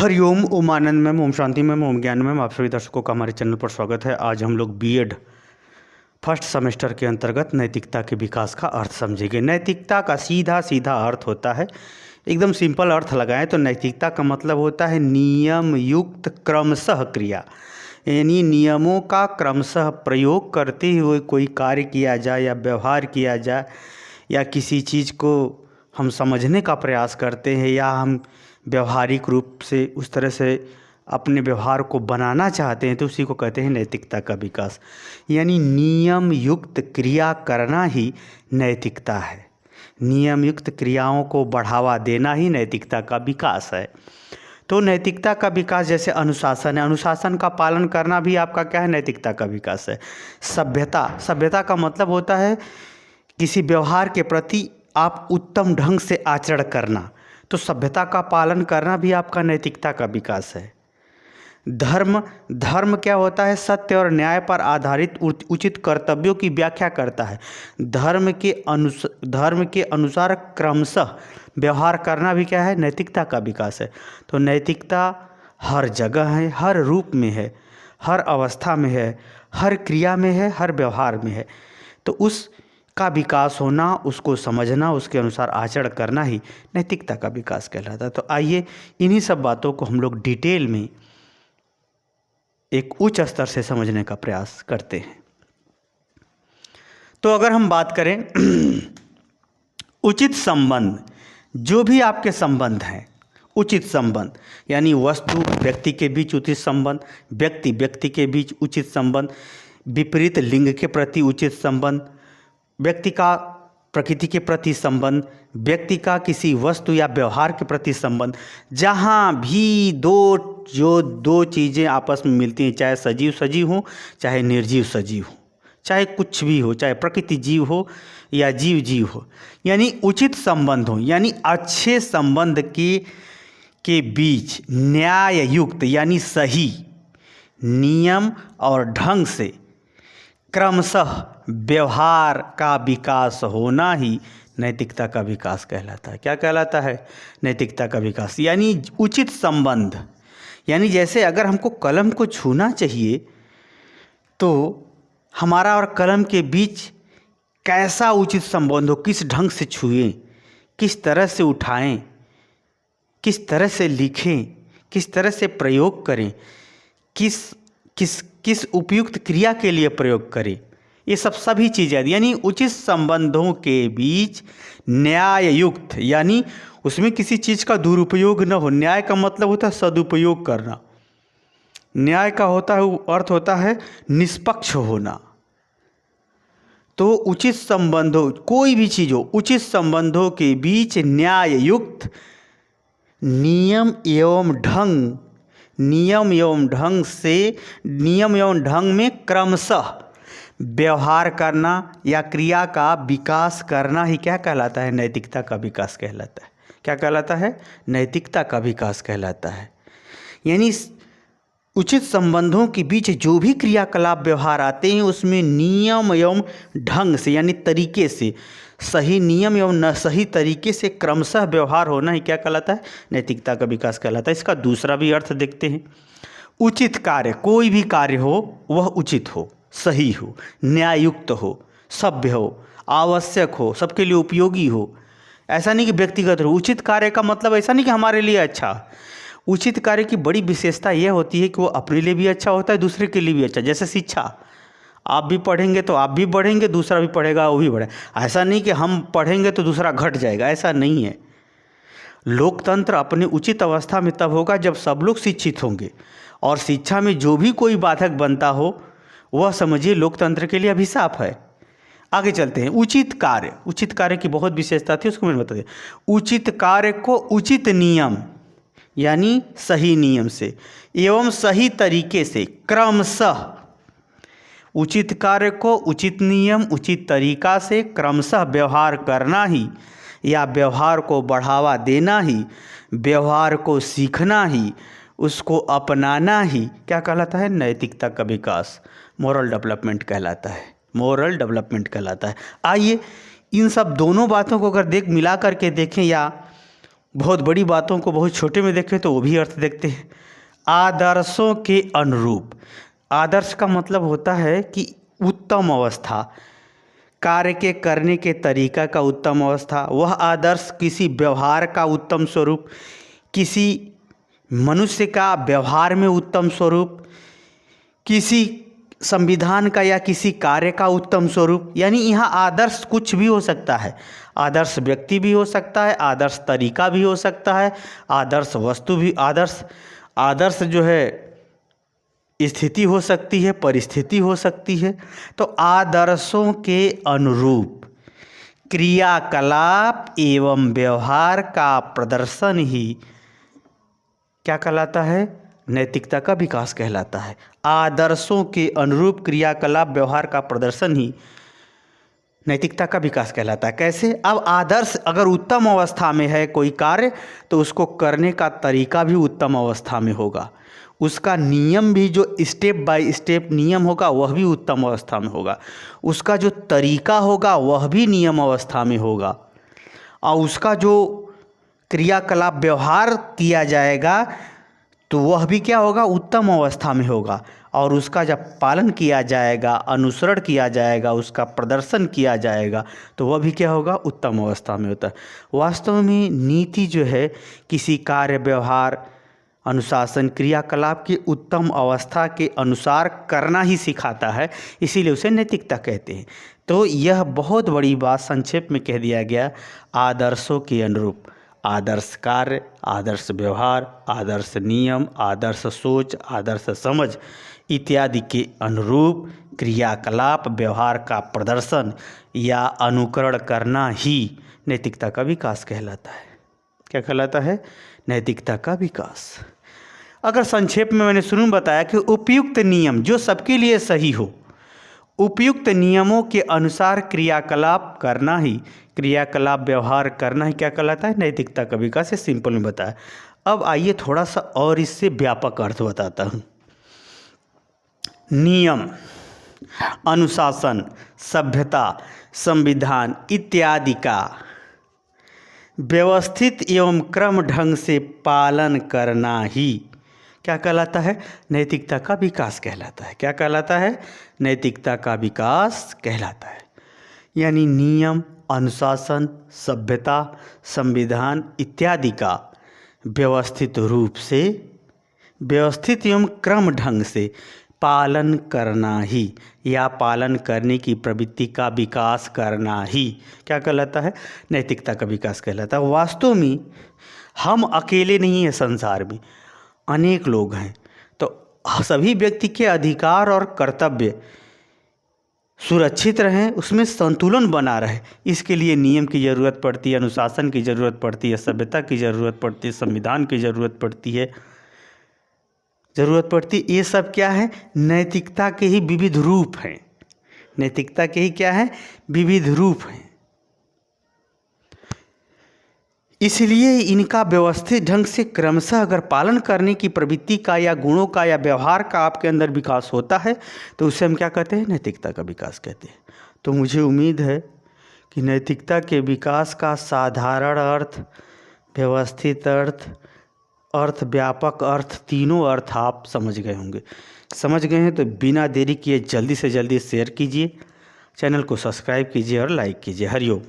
हरिओम, ओम आनंद ma'am, Om Shanti ma'am, ओम ज्ञान ma'am. आप सभी दर्शकों का हमारे चैनल पर स्वागत है। आज हम लोग बीएड फर्स्ट सेमेस्टर के अंतर्गत नैतिकता के विकास का अर्थ समझेंगे। नैतिकता का सीधा सीधा अर्थ होता है, एकदम सिंपल अर्थ लगाएं तो नैतिकता का मतलब होता है नियम युक्त क्रमशः क्रिया, यानी नियमों का क्रमशः प्रयोग करते हुए कोई कार्य किया जाए या व्यवहार किया जाए, या किसी चीज़ को हम समझने का प्रयास करते हैं या हम व्यवहारिक रूप से उस तरह से अपने व्यवहार को बनाना चाहते हैं, तो उसी को कहते हैं नैतिकता का विकास। यानी नियम युक्त क्रिया करना ही नैतिकता है। नियम युक्त क्रियाओं को बढ़ावा देना ही नैतिकता का विकास है। तो नैतिकता का विकास जैसे अनुशासन है, अनुशासन का पालन करना भी आपका क्या है, नैतिकता का विकास है। सभ्यता का मतलब होता है किसी व्यवहार के प्रति आप उत्तम ढंग से आचरण करना, तो सभ्यता का पालन करना भी आपका नैतिकता का विकास है। धर्म क्या होता है, सत्य और न्याय पर आधारित उचित कर्तव्यों की व्याख्या करता है। धर्म के अनुसार क्रमशः व्यवहार करना भी क्या है, नैतिकता का विकास है। तो नैतिकता हर जगह है, हर रूप में है, हर अवस्था में है, हर क्रिया में है, हर व्यवहार में है। तो उस का विकास होना, उसको समझना, उसके अनुसार आचरण करना ही नैतिकता का विकास कहलाता है। तो आइए इन्हीं सब बातों को हम लोग डिटेल में एक उच्च स्तर से समझने का प्रयास करते हैं। तो अगर हम बात करें उचित संबंध, जो भी आपके संबंध हैं, उचित संबंध यानी वस्तु व्यक्ति के बीच उचित संबंध, व्यक्ति व्यक्ति के बीच उचित संबंध, विपरीत लिंग के प्रति उचित संबंध, व्यक्ति का प्रकृति के प्रति संबंध, व्यक्ति का किसी वस्तु या व्यवहार के प्रति संबंध, जहाँ भी दो चीज़ें आपस में मिलती हैं, चाहे सजीव सजीव हो, चाहे निर्जीव सजीव हो, चाहे कुछ भी हो, चाहे प्रकृति जीव हो या जीव जीव हो, यानी उचित संबंध हो, यानी अच्छे संबंध के बीच न्याय युक्त यानी सही नियम और ढंग से क्रमशः व्यवहार का विकास होना ही नैतिकता का विकास कहलाता है। क्या कहलाता है, नैतिकता का विकास। यानी उचित संबंध, यानी जैसे अगर हमको कलम को छूना चाहिए तो हमारा और कलम के बीच कैसा उचित संबंध हो, किस ढंग से छुएं, किस तरह से उठाएं, किस तरह से लिखें, किस तरह से प्रयोग करें, किस उपयुक्त क्रिया के लिए प्रयोग करें, ये सभी चीज़ें, यानी उचित संबंधों के बीच न्याय युक्त, यानी उसमें किसी चीज़ का दुरुपयोग न हो। न्याय का मतलब होता है सदुपयोग करना, न्याय का अर्थ होता है निष्पक्ष होना। तो उचित संबंधों, कोई भी चीज़ हो, उचित संबंधों के बीच न्याय युक्त नियम एवं ढंग में क्रमशः व्यवहार करना या क्रिया का विकास करना ही क्या कहलाता है, नैतिकता का विकास कहलाता है। क्या कहलाता है, नैतिकता का विकास कहलाता है। यानी उचित संबंधों के बीच जो भी क्रियाकलाप व्यवहार आते हैं उसमें नियम एवं ढंग से यानी तरीके से, सही नियम एवं सही तरीके से क्रमशः व्यवहार होना ही क्या कहलाता है, नैतिकता का विकास कहलाता है। इसका दूसरा भी अर्थ देखते हैं। उचित कार्य, कोई भी कार्य हो वह उचित हो, सही हो, न्याययुक्त हो, सभ्य हो, आवश्यक हो, सबके लिए उपयोगी हो। ऐसा नहीं कि व्यक्तिगत हो। उचित कार्य का मतलब ऐसा नहीं कि हमारे लिए अच्छा। उचित कार्य की बड़ी विशेषता यह होती है कि वो अपने लिए भी अच्छा होता है, दूसरे के लिए भी अच्छा। जैसे शिक्षा, आप भी पढ़ेंगे तो आप भी बढ़ेंगे, दूसरा भी पढ़ेगा वो भी बढ़ेगा। ऐसा नहीं कि हम पढ़ेंगे तो दूसरा घट जाएगा, ऐसा नहीं है। लोकतंत्र अपने उचित अवस्था में तब होगा जब सब लोग शिक्षित होंगे, और शिक्षा में जो भी कोई बाधक बनता हो वह समझिए लोकतंत्र के लिए अभिशाप है। आगे चलते हैं। उचित कार्य की बहुत विशेषता थी, उसको मैंने बता दिया। उचित कार्य को उचित नियम यानी सही नियम से एवं सही तरीके से क्रमशः, उचित कार्य को उचित नियम उचित तरीका से क्रमशः व्यवहार करना ही, या व्यवहार को बढ़ावा देना ही, व्यवहार को सीखना ही, उसको अपनाना ही क्या कहलाता है, नैतिकता का विकास, मोरल डेवलपमेंट कहलाता है। मोरल डेवलपमेंट कहलाता है। आइए इन सब दोनों बातों को अगर मिला करके देखें या बहुत बड़ी बातों को बहुत छोटे में देखें तो वो भी अर्थ देखते हैं। आदर्शों के अनुरूप, आदर्श का मतलब होता है कि उत्तम अवस्था, कार्य के करने के तरीका का उत्तम अवस्था। वह आदर्श किसी व्यवहार का उत्तम स्वरूप, किसी मनुष्य का व्यवहार में उत्तम स्वरूप, किसी संविधान का या किसी कार्य का उत्तम स्वरूप। यानी यहाँ आदर्श कुछ भी हो सकता है, आदर्श व्यक्ति भी हो सकता है, आदर्श तरीका भी हो सकता है, आदर्श वस्तु भी, आदर्श जो है स्थिति हो सकती है, परिस्थिति हो सकती है। तो आदर्शों के अनुरूप क्रियाकलाप एवं व्यवहार का प्रदर्शन ही क्या कहलाता है? नैतिकता का विकास कहलाता है। आदर्शों के अनुरूप क्रियाकलाप व्यवहार का प्रदर्शन ही नैतिकता का विकास कहलाता है। कैसे? अब आदर्श अगर उत्तम अवस्था में है कोई कार्य, तो उसको करने का तरीका भी उत्तम अवस्था में होगा, उसका नियम भी जो स्टेप बाय स्टेप नियम होगा वह भी उत्तम अवस्था में होगा, उसका जो तरीका होगा वह भी नियम अवस्था में होगा, और उसका जो क्रियाकलाप व्यवहार किया जाएगा तो वह भी क्या होगा? उत्तम अवस्था में होगा। और उसका जब पालन किया जाएगा, अनुसरण किया जाएगा, उसका प्रदर्शन किया जाएगा, तो वह भी क्या होगा? उत्तम अवस्था में होता है। वास्तव में नीति जो है किसी कार्य, व्यवहार, अनुशासन, क्रियाकलाप की उत्तम अवस्था के अनुसार करना ही सिखाता है, इसीलिए उसे नैतिकता कहते हैं। तो यह बहुत बड़ी बात संक्षेप में कह दिया गया। आदर्शों के अनुरूप आदर्श कार्य, आदर्श व्यवहार, आदर्श नियम, आदर्श सोच, आदर्श समझ इत्यादि के अनुरूप क्रियाकलाप व्यवहार का प्रदर्शन या अनुकरण करना ही नैतिकता का विकास कहलाता है। क्या कहलाता है? नैतिकता का विकास। अगर संक्षेप में मैंने शुरू में बताया कि उपयुक्त नियम जो सबके लिए सही हो, उपयुक्त नियमों के अनुसार क्रियाकलाप करना ही, क्रियाकलाप व्यवहार करना ही क्या कहलाता है? नैतिकता का विकास। है सिंपल में बताया। अब आइए थोड़ा सा और इससे व्यापक अर्थ बताता हूँ। नियम, अनुशासन, सभ्यता, संविधान इत्यादि का व्यवस्थित एवं क्रम ढंग से पालन करना ही क्या कहलाता है? नैतिकता का विकास कहलाता है। क्या कहलाता है? नैतिकता का विकास कहलाता है। यानी नियम, अनुशासन, सभ्यता, संविधान इत्यादि का व्यवस्थित रूप से, व्यवस्थित एवं क्रम ढंग से पालन करना ही या पालन करने की प्रवृत्ति का विकास करना ही क्या कहलाता है? नैतिकता का विकास कहलाता है। वास्तव में हम अकेले नहीं हैं, संसार में अनेक लोग हैं, तो सभी व्यक्ति के अधिकार और कर्तव्य सुरक्षित रहें, उसमें संतुलन बना रहे, इसके लिए नियम की ज़रूरत पड़ती है, अनुशासन की ज़रूरत पड़ती है, सभ्यता की ज़रूरत पड़ती है, संविधान की ज़रूरत पड़ती है, ये सब क्या है? नैतिकता के ही विविध रूप हैं। नैतिकता के ही क्या है? विविध रूप हैं। इसलिए इनका व्यवस्थित ढंग से क्रमशः अगर पालन करने की प्रवृत्ति का या गुणों का या व्यवहार का आपके अंदर विकास होता है, तो उसे हम क्या कहते हैं? नैतिकता का विकास कहते हैं। तो मुझे उम्मीद है कि नैतिकता के विकास का साधारण अर्थ, व्यवस्थित अर्थ, अर्थ व्यापक अर्थ, तीनों अर्थ आप समझ गए होंगे। समझ गए हैं तो बिना देरी किए जल्दी से जल्दी शेयर कीजिए, चैनल को सब्सक्राइब कीजिए और लाइक कीजिए। हरिओम।